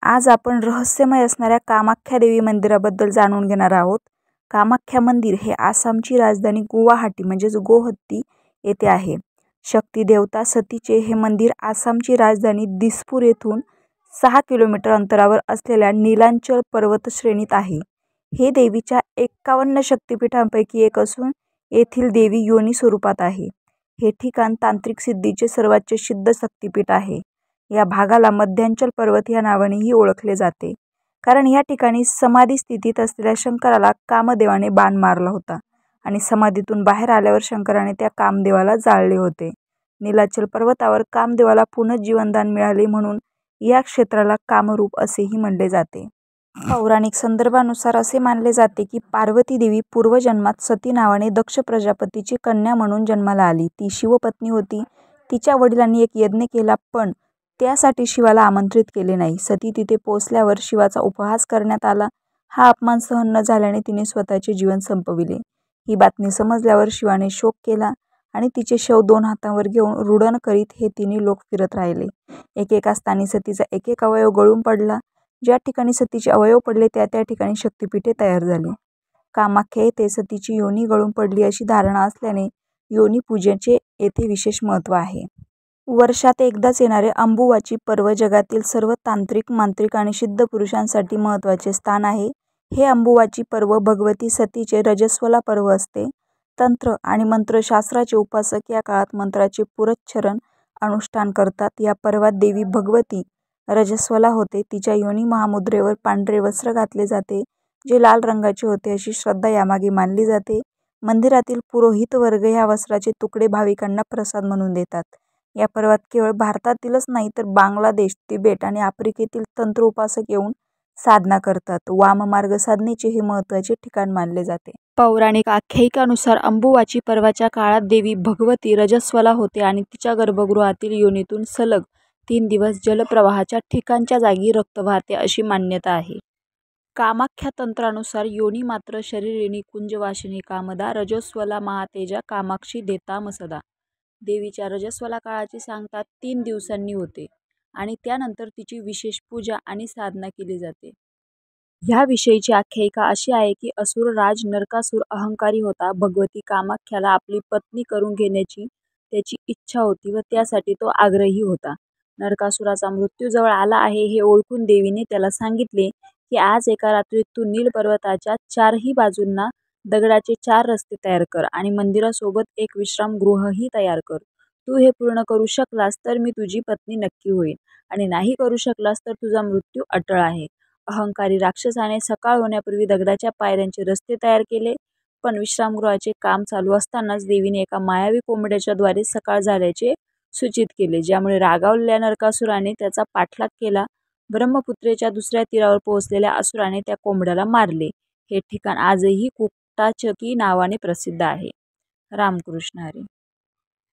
आज आपण रहस्यमय असणाऱ्या कामाख्या देवी मंदिराबद्दल जाणून घेणार आहोत. कामाख्या मंदिर हे आसामची राजधानी गुवाहाटी म्हणजेच गोहत्ती येथे आहे. शक्ती देवता सतीचे हे मंदिर आसामची राजधानी दिसपूर येथून 6 किलोमीटर अंतरावर असलेल्या नीलांचल पर्वतश्रेणीत आहे. हे देवीच्या 51 शक्तिपीठांपैकी एक असून येथील देवी योनी स्वरूपात आहे. हे ठिकाण तांत्रिक सिद्धीचे सर्वात सिद्ध शक्तिपीठ आहे. या भागाला मध्यांचल पर्वत या नावानेही ओळखले जाते, कारण या ठिकाणी समाधी स्थितीत असलेल्या शंकराला कामदेवाने बाण मारला होता आणि समाधीतून बाहेर आल्यावर शंकराने त्या कामदेवाला जाळले होते. नीलाचल पर्वतावर कामदेवाला पुनर्जीवनदान मिळाले म्हणून या क्षेत्राला कामरूप असेही म्हणले जाते. पौराणिक संदर्भानुसार असे मानले जाते की पार्वती देवी पूर्वजन्मात सती नावाने दक्ष प्रजापतीची कन्या म्हणून जन्माला आली. ती शिवपत्नी होती. तिच्या वडिलांनी एक यज्ञ केला, पण त्यासाठी शिवाला आमंत्रित केले नाही. सती तिथे पोचल्यावर शिवाचा उपहास करण्यात आला. हा अपमान सहन न झाल्याने तिने स्वतःचे जीवन संपविले. ही बातमी समजल्यावर शिवाने शोक केला आणि तिचे शव 2 हातांवर घेऊन रुदन करीत हे तिन्ही लोक फिरत राहिले. एकेका स्थानी सतीचा एक अवयव गळून पडला. ज्या ठिकाणी सतीचे अवयव पडले त्या ठिकाणी शक्तिपीठे तयार झाली. कामाख्या येथे सतीची योनी गळून पडली अशी धारणा असल्याने योनी पूजेचे येथे विशेष महत्त्व आहे. वर्षात एकदाच येणारे अंबुबाची पर्व जगातील सर्व तांत्रिक, मांत्रिक आणि सिद्ध पुरुषांसाठी महत्त्वाचे स्थान आहे. हे अंबुबाची पर्व भगवती सतीचे रजस्वला पर्व असते. तंत्र आणि मंत्रशास्त्राचे उपासक या काळात मंत्राचे पुरच्चरण अनुष्ठान करतात. या पर्वात देवी भगवती रजस्वला होते. तिच्या योनी महामुद्रेवर पांढरे वस्त्र घातले जाते, जे लाल रंगाचे होते अशी श्रद्धा यामागे मानली जाते. मंदिरातील पुरोहित वर्ग ह्या वस्त्राचे तुकडे भाविकांना प्रसाद म्हणून देतात. या पर्वात केवळ भारतातीलच नाही तर बांगलादेश, तिबेट आणि आफ्रिकेतील तंत्र उपासक येऊन साधना करतात. वाममार्ग साधनेचे हे महत्त्वाचे ठिकाण मानले जाते. पौराणिक आख्यायिकानुसार अंबुबाची पर्वाच्या काळात देवी भगवती रजस्वला होते आणि तिच्या गर्भगृहातील योनीतून सलग 3 दिवस जलप्रवाहाच्या ठिकाणच्या जागी रक्त वाहते अशी मान्यता आहे. कामाख्या तंत्रानुसार योनी मात्र शरीरिणी कुंजवासिनी कामदा रजस्वला महातेजा कामाक्षी देताम सदा. देवीच्या रजस्वला काळाची सांगता 3 दिवसांनी होते आणि त्यानंतर तिची विशेष पूजा आणि साधना केली जाते. ह्याविषयीची आख्यायिका अशी आहे की असुर राज नरकासुर अहंकारी होता. भगवती कामाख्याला आपली पत्नी करून घेण्याची त्याची इच्छा होती व त्यासाठी तो आग्रही होता. नरकासुराचा मृत्यू जवळ आला आहे हे ओळखून देवीने त्याला सांगितले की आज एका रात्रीत तू नील पर्वताच्या 4ही बाजूंना दगडाचे 4 रस्ते तयार कर आणि मंदिरासोबत एक विश्रामगृहही तयार कर. तू हे पूर्ण करू शकलास तर मी तुझी पत्नी नक्की होईन आणि नाही करू शकलास तर तुझा मृत्यू अटळ आहे. अहंकारी राक्षसाने सकाळ होण्यापूर्वी दगडाच्या पायऱ्यांचे रस्ते तयार केले, पण विश्रामगृहाचे काम चालू असतानाच देवीने एका मायावी कोंबड्याच्या द्वारे सकाळ झाल्याचे सूचित केले, ज्यामुळे रागावलेल्या नरकासुराने त्याचा पाठलाग केला. ब्रह्मपुत्रेच्या दुसऱ्या तीरावर पोहोचलेल्या असुराने त्या कोंबड्याला मारले. हे ठिकाण आजही कुट्टाचकी नावाने प्रसिद्ध आहे. रामकृष्ण हरी.